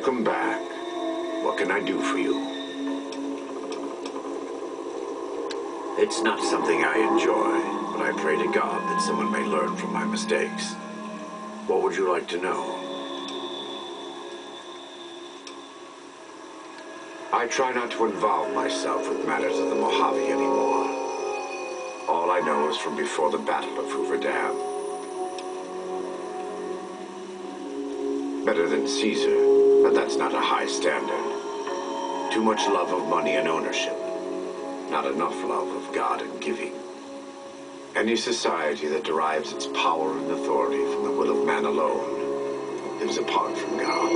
Welcome back. What can I do for you? It's not something I enjoy, but I pray to God that someone may learn from my mistakes. What would you like to know? I try not to involve myself with matters of the Mojave anymore. All I know is from before the Battle of Hoover Dam. Better than Caesar, but that's not a high standard. Too much love of money and ownership. Not enough love of God and giving. Any society that derives its power and authority from the will of man alone lives apart from God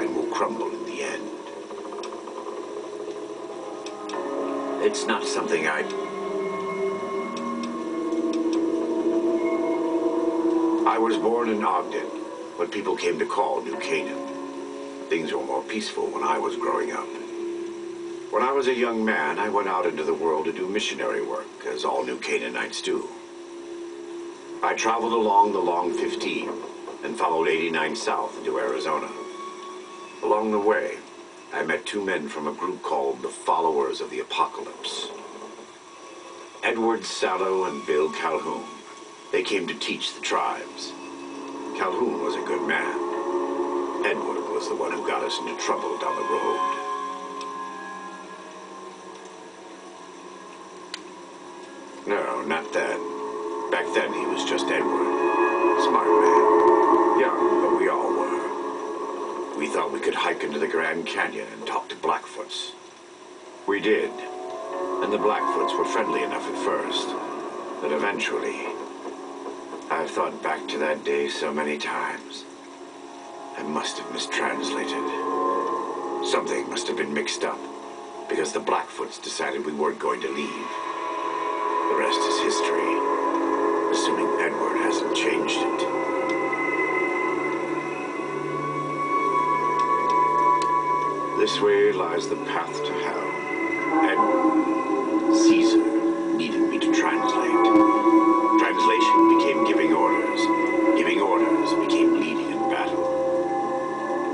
and will crumble in the end. It's not something I was born in Ogden, what people came to call New Canaan. Things were more peaceful when I was growing up. When I was a young man, I went out into the world to do missionary work, as all New Canaanites do. I traveled along the Long 15 and followed 89 south into Arizona. Along the way, I met two men from a group called the Followers of the Apocalypse. Edward Sallow and Bill Calhoun. They came to teach the tribes. Calhoun was a good man. Edward was the one who got us into trouble down the road. No, not then. Back then he was just Edward. Smart man. Young, but we all were. We thought we could hike into the Grand Canyon and talk to Blackfoots. We did. And the Blackfoots were friendly enough at first. But eventually, I've thought back to that day so many times. I must have mistranslated. Something must have been mixed up, because the Blackfoots decided we weren't going to leave. The rest is history, assuming Edward hasn't changed it. This way lies the path to hell. Edward, Caesar, needed me to translate. Translation became giving orders. Giving orders became leading in battle.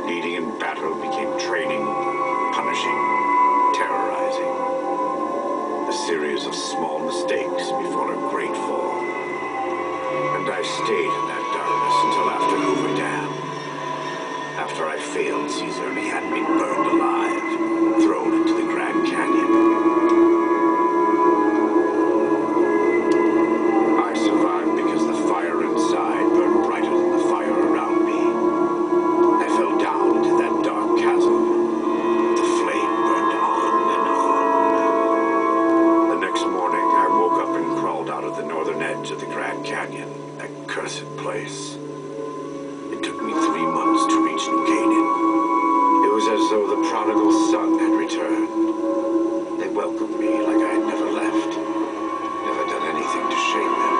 Leading in battle became training, punishing, terrorizing. A series of small mistakes before a great fall. And I stayed in that darkness until after Hoover Dam. After I failed Caesar and he had me burned alive, thrown into the Grand Canyon. I survived because the fire inside burned brighter than the fire around me. I fell down into that dark chasm. The flame burned on and on. The next morning, I woke up and crawled out of the northern edge of the Grand Canyon, that cursed place. It took me 3 months to reach New Canaan. It was as though the prodigal son had returned. They welcomed me like I had never left. Never done anything to shame them.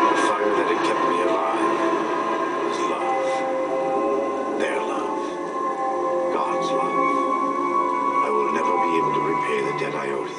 The fire that had kept me alive was love. Their love. God's love. I will never be able to repay the debt I owe to